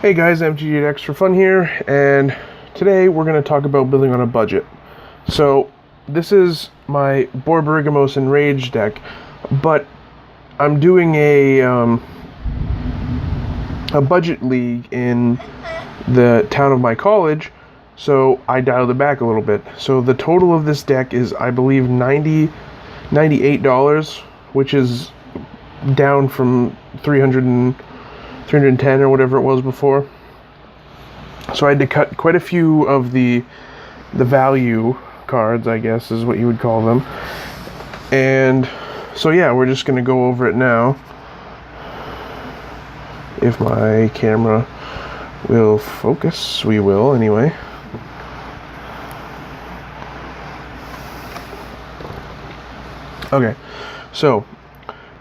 Hey guys, MTGX for Fun here, and today we're going to talk about building on a budget. So, this is my Borboygamos Enraged deck, but I'm doing a budget league in the town of my college, so I dialed it back a little bit. So the total of this deck is, I believe, $98, which is down from 310 or whatever it was before. So I had to cut quite a few of the value cards, I guess is what you would call them. And so yeah, we're just going to go over it now. If my camera will focus, we will anyway. Okay, so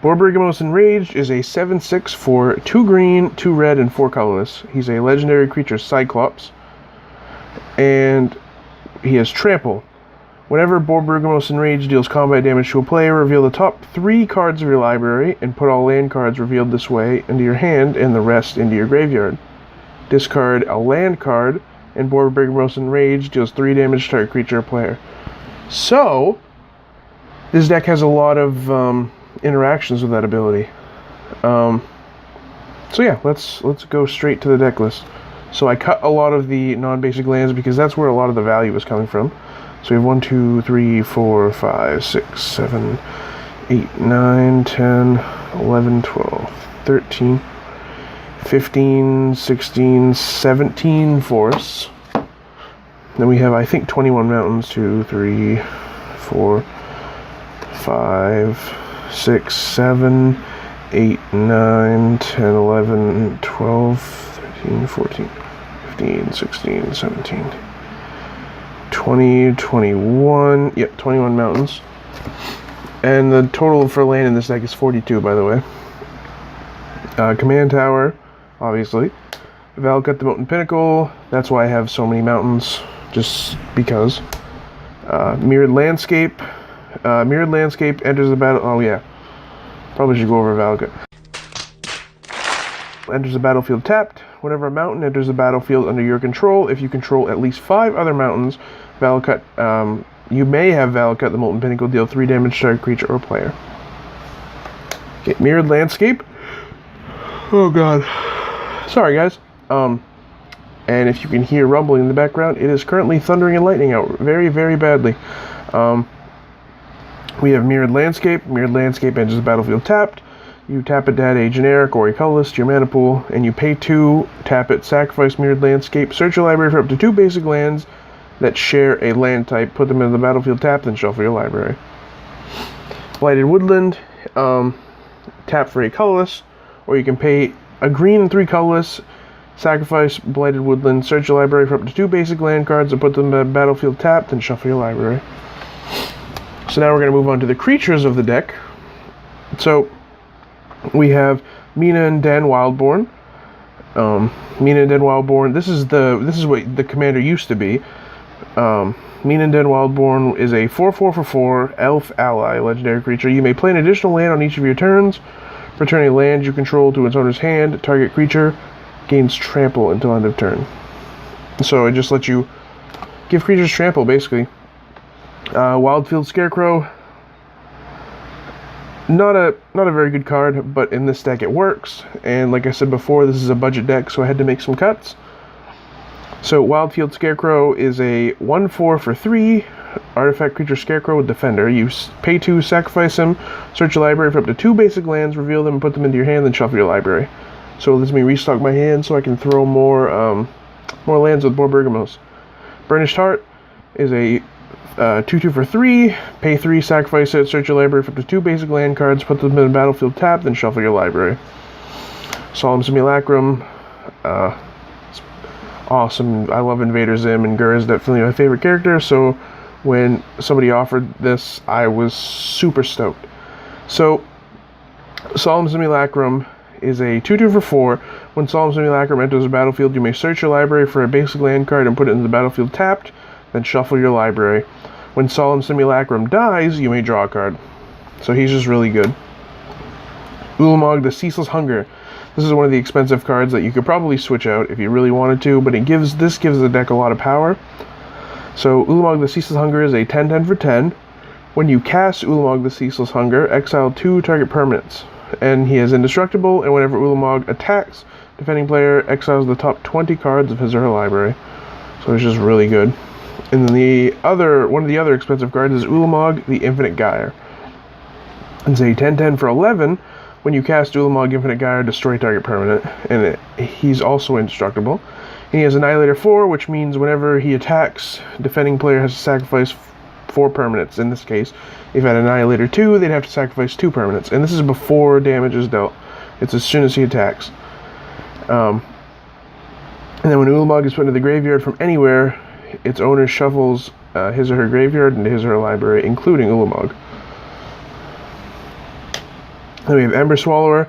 Borboygamos Enraged is a 7/6 for 2 green, 2 red, and 4 colorless. He's a legendary creature Cyclops, and he has Trample. Whenever Borboygamos Enraged deals combat damage to a player, reveal the top 3 cards of your library and put all land cards revealed this way into your hand and the rest into your graveyard. Discard a land card, and Borboygamos Enraged deals 3 damage to target creature or player. So, this deck has a lot of interactions with that ability. So yeah, let's go straight to the deck list. So I cut a lot of the non-basic lands because that's where a lot of the value is coming from. So we have 1, 2, 3, 4, 5, 6, 7, 8, 9, 10, 11, 12, 13, 15, 16, 17 forests. Then we have, I think, 21 mountains. 2, 3, 4, 5, 6, 7, 8, 9, 10, 11, 12, 13, 14, 15, 16, 17, 20, 21, yep, 21 mountains. And the total for land in this deck is 42, by the way. Command Tower, obviously. Valakut the Mountain Pinnacle, that's why I have so many mountains, just because. Mirrored Landscape. Mirrored Landscape enters the battle. Oh yeah, probably should go over Valakut. Enters the battlefield tapped. Whenever a mountain enters the battlefield under your control, if you control at least 5 other mountains, Valakut, you may have Valakut the Molten Pinnacle deal 3 damage to target creature or player. Okay, Mirrored Landscape. Oh god, sorry guys. And if you can hear rumbling in the background, it is currently thundering and lightning out very, very badly. We have Mirrored Landscape. Mirrored Landscape enters the battlefield tapped. You tap it to add a generic or a colorless to your mana pool, and you pay 2, tap it, sacrifice Mirrored Landscape, search your library for up to 2 basic lands that share a land type, put them in the battlefield tapped, then shuffle your library. Blighted Woodland, tap for a colorless, or you can pay a green and 3 colorless, sacrifice Blighted Woodland, search your library for up to 2 basic land cards and put them in the battlefield tapped, then shuffle your library. So now we're going to move on to the creatures of the deck. So we have Mina and Den Wildborn. Mina and Den Wildborn. This is what the commander used to be. Mina and Den Wildborn is a 4/4 for 4 elf ally legendary creature. You may play an additional land on each of your turns. Return a land you control to its owner's hand. Target creature gains trample until end of turn. So it just lets you give creatures trample, basically. Wildfield Scarecrow, not a very good card, but in this deck it works. And like I said before, this is a budget deck, so I had to make some cuts. So Wildfield Scarecrow is a 1/4 for 3 artifact creature Scarecrow with Defender. You pay 2, sacrifice him, search your library for up to 2 basic lands, reveal them, and put them into your hand, then shuffle your library. So it lets me restock my hand so I can throw more lands with Borboygamos. Burnished Heart is a 2/2 for 3, pay 3, sacrifice it, search your library for up to 2 basic land cards, put them in the battlefield tapped, then shuffle your library. Solemn Simulacrum, it's awesome. I love Invader Zim, and Gur is definitely my favorite character, so when somebody offered this, I was super stoked. So, Solemn Simulacrum is a 2/2 for 4. When Solemn Simulacrum enters the battlefield, you may search your library for a basic land card and put it in the battlefield tapped, then shuffle your library. When Solemn Simulacrum dies, you may draw a card. So he's just really good. Ulamog, the Ceaseless Hunger. This is one of the expensive cards that you could probably switch out if you really wanted to, but this gives the deck a lot of power. So Ulamog the Ceaseless Hunger is a 10/10 for 10. When you cast Ulamog the Ceaseless Hunger, exile 2 target permanents. And he is indestructible, and whenever Ulamog attacks, defending player exiles the top 20 cards of his or her library. So it's just really good. And then one of the other expensive cards is Ulamog the Infinite Gyre. It's a 10/10 for 11. When you cast Ulamog Infinite Gyre, destroy target permanent, and he's also indestructible. And he has Annihilator 4, which means whenever he attacks, defending player has to sacrifice 4 permanents. In this case, if at Annihilator 2, they'd have to sacrifice 2 permanents. And this is before damage is dealt. It's as soon as he attacks. And then when Ulamog is put into the graveyard from anywhere, its owner shuffles his or her graveyard into his or her library, including Ulamog. Then we have Ember Swallower.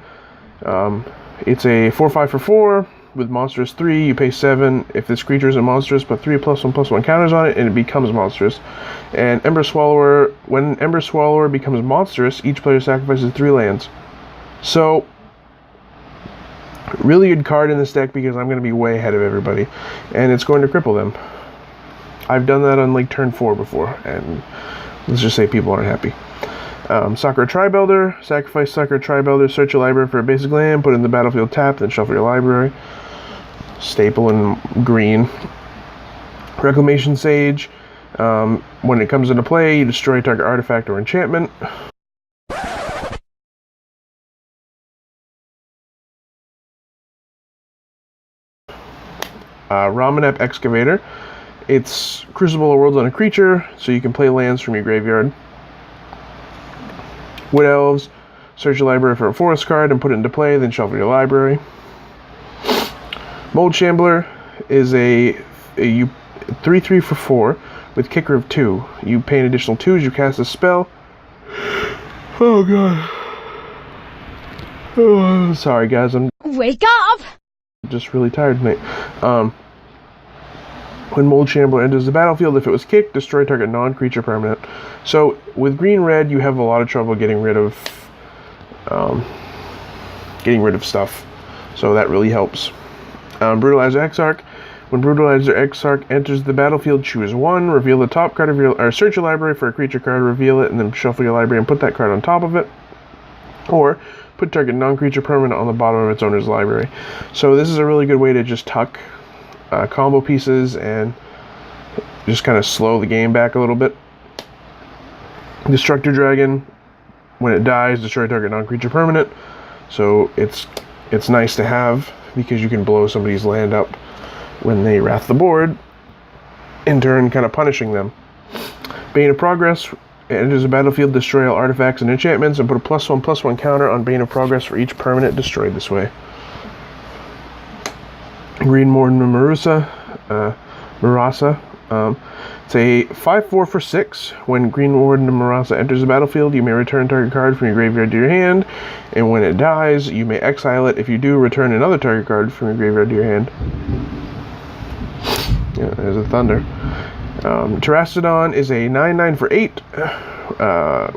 It's a 4/5 for 4 with monstrous 3. You pay 7. If this creature isn't monstrous, put 3 +1/+1 counters on it, and it becomes monstrous. And Ember Swallower, when Ember Swallower becomes monstrous, each player sacrifices 3 lands. So, really good card in this deck because I'm going to be way ahead of everybody, and it's going to cripple them. I've done that on like turn 4 before, and let's just say people aren't happy. Sakura Tribuilder, sacrifice Sakura Tribuilder, search your library for a basic land, put it in the battlefield tapped, then shuffle your library. Staple in green. Reclamation Sage, when it comes into play, you destroy target artifact or enchantment. Ramanep Excavator, it's Crucible of Worlds on a creature, so you can play lands from your graveyard. Wood Elves, search your library for a forest card and put it into play, then shuffle your library. Mold Shambler is a 3/3 for 4 with kicker of 2. You pay an additional 2 as you cast a spell. Oh god. Oh, sorry guys, I'm wake up! Just really tired tonight. When Mold Shambler enters the battlefield, if it was kicked, destroy target non-creature permanent. So, with green-red, you have a lot of trouble getting rid of stuff. So that really helps. Brutalizer Exarch. When Brutalizer Exarch enters the battlefield, choose 1, reveal the top card of your... or search your library for a creature card, reveal it, and then shuffle your library and put that card on top of it. Or, put target non-creature permanent on the bottom of its owner's library. So this is a really good way to just tuck combo pieces and just kind of slow the game back a little bit. Destructor Dragon, when it dies, destroy target non-creature permanent. So it's nice to have because you can blow somebody's land up when they wrath the board, in turn kind of punishing them. Bane of Progress, it enters the battlefield, destroy all artifacts and enchantments, and put a +1/+1 counter on Bane of Progress for each permanent destroyed this way. Green Morton Marasa. It's a 5/4 for 6. When Green Warden Marasa enters the battlefield, you may return target card from your graveyard to your hand, and when it dies, you may exile it. If you do, return another target card from your graveyard to your hand. Yeah, there's a Thunder. Terastodon is a 9/9 for 8.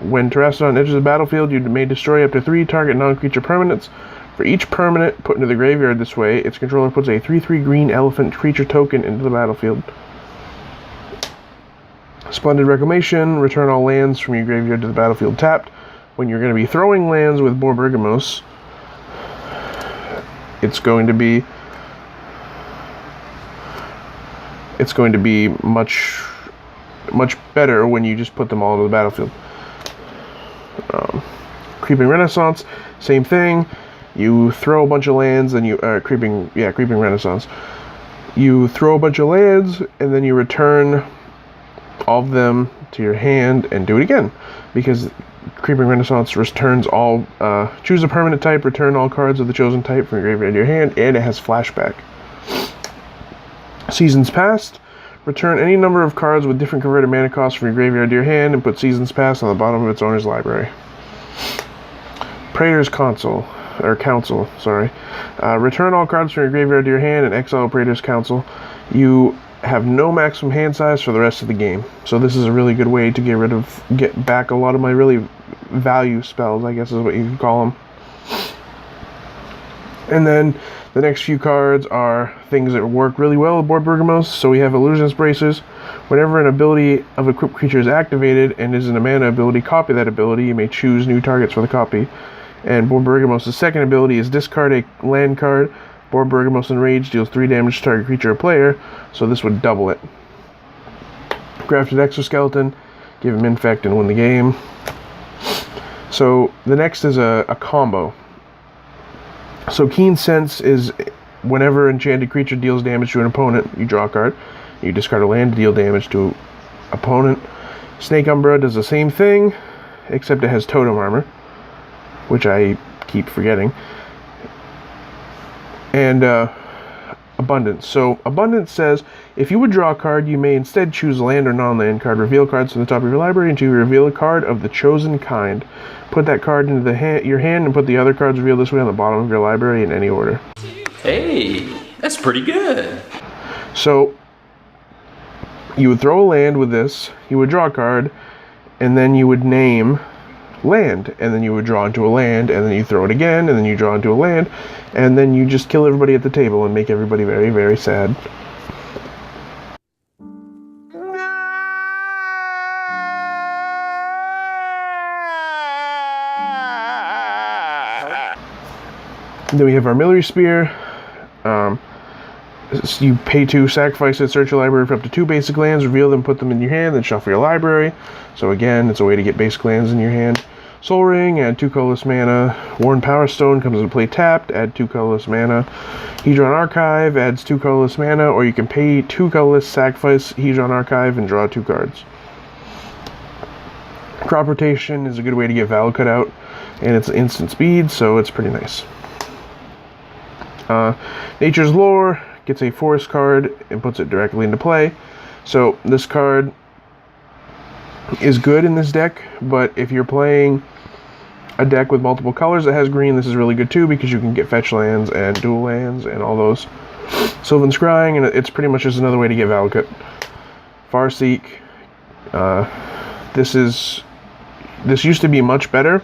When Terastodon enters the battlefield, you may destroy up to 3 target non-creature permanents. For each permanent put into the graveyard this way, its controller puts a 3/3 green elephant creature token into the battlefield. Splendid Reclamation, return all lands from your graveyard to the battlefield tapped. When you're going to be throwing lands with Borboygamos, it's going to be much better when you just put them all into the battlefield. Creeping Renaissance, same thing. You throw a bunch of lands, and Creeping Renaissance. You throw a bunch of lands, and then you return all of them to your hand and do it again, because Creeping Renaissance returns all. Choose a permanent type, return all cards of the chosen type from your graveyard to your hand, and it has flashback. Seasons Past. Return any number of cards with different converted mana costs from your graveyard to your hand, and put Seasons Past on the bottom of its owner's library. Praetor's Council. Return all cards from your graveyard to your hand and exile Praetor's Council. You have no maximum hand size for the rest of the game. So this is a really good way to get back a lot of my really value spells, I guess is what you could call them. And then the next few cards are things that work really well with Borboygamos. So we have Illusionist Braces. Whenever an ability of equipped creature is activated and is in a mana ability, copy that ability. You may choose new targets for the copy. And Borboygamos' second ability is discard a land card. Borboygamos Enraged deals 3 damage to target creature or player, so this would double it. Grafted Exoskeleton, give him Infect and win the game. So the next is a combo. So Keen Sense is whenever enchanted creature deals damage to an opponent, you draw a card. You discard a land to deal damage to opponent. Snake Umbra does the same thing, except it has Totem Armor, which I keep forgetting. And Abundance. So Abundance says, if you would draw a card, you may instead choose a land or non-land card. Reveal cards from the top of your library until you reveal a card of the chosen kind. Put that card into your hand and put the other cards revealed this way on the bottom of your library in any order. Hey, that's pretty good. So you would throw a land with this, you would draw a card, and then you would name land, and then you would draw into a land, and then you throw it again, and then you draw into a land, and then you just kill everybody at the table and make everybody very, very sad. Then we have Armillary Spear. You pay 2, sacrifice it, search your library for up to 2 basic lands, reveal them, put them in your hand, then shuffle your library. So again, it's a way to get basic lands in your hand. Soul Ring, add 2 colorless mana. Worn Power Stone comes into play tapped, add 2 colorless mana. Hedron Archive adds 2 colorless mana, or you can pay 2 colorless, sacrifice Hedron Archive, and draw 2 cards. Crop Rotation is a good way to get Valakut cut out, and it's instant speed, so it's pretty nice. Nature's Lore gets a forest card and puts it directly into play. So this card is good in this deck, but if you're playing a deck with multiple colors that has green, this is really good too, because you can get fetch lands and dual lands and all those. Sylvan Scrying, and it's pretty much just another way to get Valakut. Farseek. This used to be much better.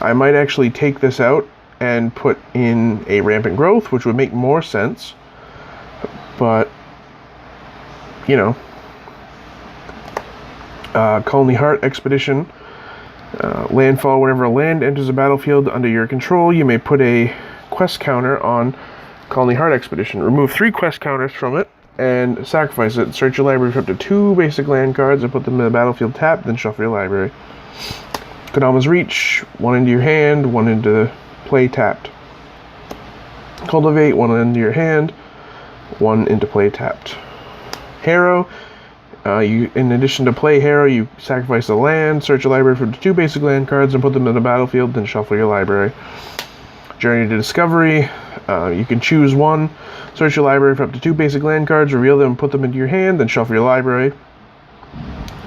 I might actually take this out and put in a Rampant Growth, which would make more sense. But, you know. Colony Heart Expedition. Landfall. Whenever a land enters a battlefield under your control, you may put a quest counter on Colony Heart Expedition. Remove 3 quest counters from it and sacrifice it. Search your library for up to 2 basic land cards and put them in the battlefield tapped, then shuffle your library. Kodama's Reach. 1 into your hand, 1 into play tapped. Cultivate, 1 into your hand, 1 into play tapped. Harrow, in addition to play Harrow, you sacrifice a land, search your library for 2 basic land cards and put them in the battlefield, then shuffle your library. Journey to Discovery, you can choose 1, search your library for up to 2 basic land cards, reveal them, put them into your hand, then shuffle your library.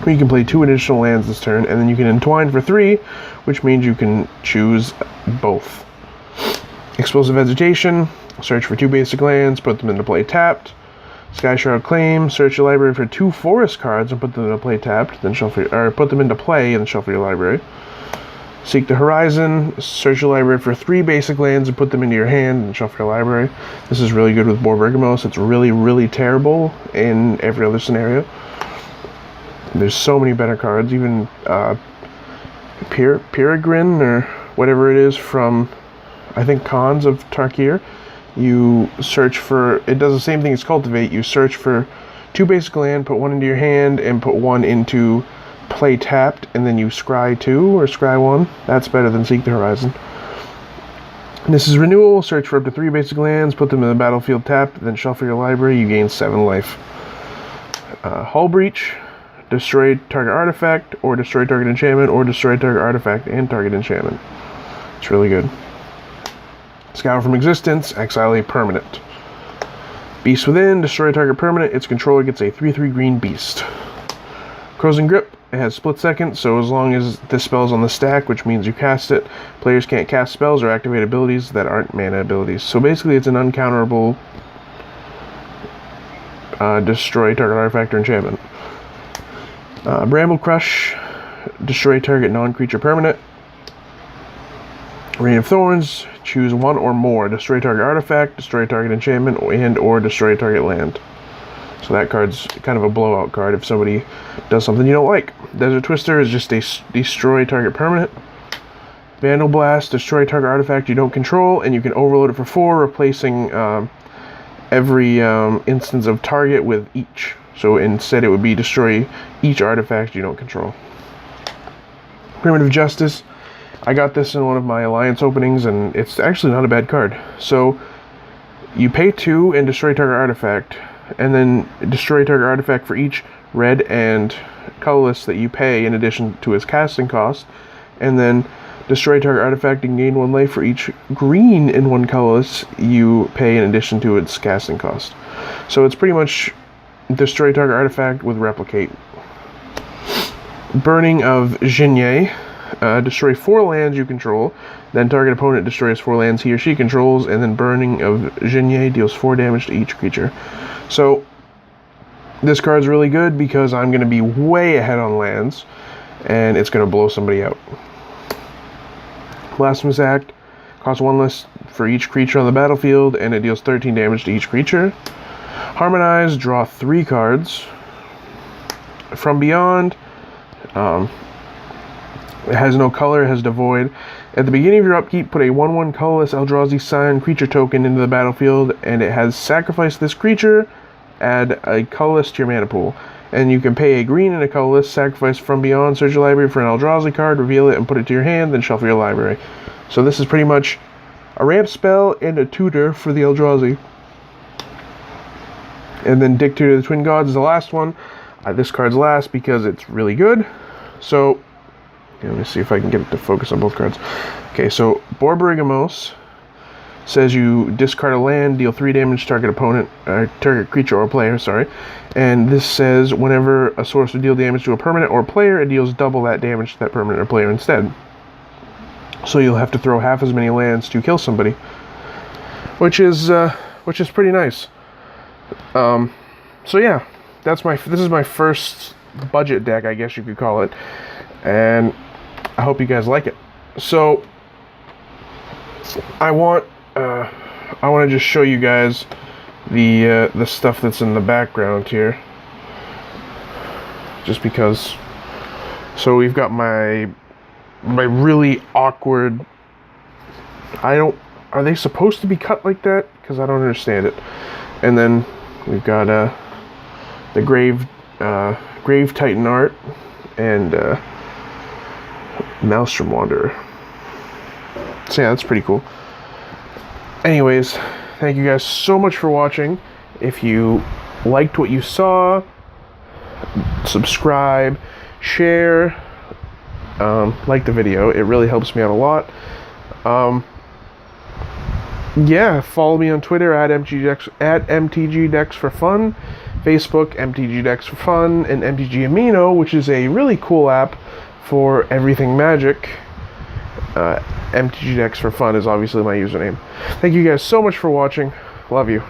You can play 2 additional lands this turn, and then you can entwine for 3, which means you can choose both. Explosive Vegetation, search for 2 basic lands, put them into play tapped. Skyshroud Claim, search your library for 2 forest cards and put them into play tapped, then put them into play and shuffle your library. Seek the Horizon, search your library for 3 basic lands and put them into your hand and shuffle your library. This is really good with Borboygamos. It's really, really terrible in every other scenario. There's so many better cards, even Peregrine or whatever it is from, I think, Khans of Tarkir. You search for, it does the same thing as Cultivate. You search for 2 basic land, put 1 into your hand, and put 1 into play tapped, and then you scry 2 or scry 1. That's better than Seek the Horizon. This is Renewal. Search for up to 3 basic lands, put them in the battlefield tapped, then shuffle your library. You gain 7 life. Hull Breach. Destroy target artifact, or destroy target enchantment, or destroy target artifact and target enchantment. It's really good. Scour from Existence, exile a permanent. Beast Within, destroy a target permanent. Its controller gets a 3/3 green beast. Crozen Grip, it has split second, so as long as this spell's on the stack, which means you cast it, players can't cast spells or activate abilities that aren't mana abilities. So basically it's an uncounterable destroy target artifact or enchantment. Bramble Crush, destroy target non-creature permanent. Rain of Thorns, choose one or more. Destroy target artifact, destroy target enchantment, and or destroy target land. So that card's kind of a blowout card if somebody does something you don't like. Desert Twister is just a destroy target permanent. Vandal Blast, destroy target artifact you don't control, and you can overload it for 4, replacing every instance of target with each. So instead it would be destroy each artifact you don't control. Primitive Justice, I got this in one of my Alliance openings, and it's actually not a bad card. So you pay 2 and destroy target artifact, and then destroy target artifact for each red and colorless that you pay in addition to its casting cost, and then destroy target artifact and gain 1 life for each green and 1 colorless you pay in addition to its casting cost. So it's pretty much destroy target artifact with replicate. Burning of Genie, destroy 4 lands you control, then target opponent destroys 4 lands he or she controls, and then Burning of Genie deals 4 damage to each creature. So this card's really good because I'm going to be way ahead on lands, and it's going to blow somebody out. Blasphemous Act costs 1 less for each creature on the battlefield, and it deals 13 damage to each creature. Harmonize, draw 3 cards. From Beyond, it has no color, it has Devoid. At the beginning of your upkeep, put a 1/1 colorless Eldrazi Scion creature token into the battlefield, and it has sacrifice this creature, add a colorless to your mana pool. And you can pay a green and a colorless, sacrifice From Beyond, search your library for an Eldrazi card, reveal it, and put it to your hand, then shuffle your library. So this is pretty much a ramp spell and a tutor for the Eldrazi. And then Dictator of the Twin Gods is the last one. This card's last because it's really good. So, let me see if I can get it to focus on both cards. Okay, so Borboygamos says you discard a land, deal 3 damage to target opponent, target creature or player, sorry. And this says whenever a source would deal damage to a permanent or player, it deals double that damage to that permanent or player instead. So you'll have to throw half as many lands to kill somebody, which is pretty nice. So yeah, this is my first budget deck, I guess you could call it, and I hope you guys like it. So I want to just show you guys the stuff that's in the background here, just because. So we've got my really awkward. Are they supposed to be cut like that? Because I don't understand it. And then we've got the Grave Titan art and Maelstrom Wanderer. So yeah, that's pretty cool. Anyways, thank you guys so much for watching. If you liked what you saw, subscribe, share, like the video. It really helps me out a lot. Yeah, follow me on Twitter at MTGDecks for fun, Facebook MTGDecks for fun, and MTG Amino, which is a really cool app for everything Magic. MTG Decks for fun is obviously my username. Thank you guys so much for watching. Love you.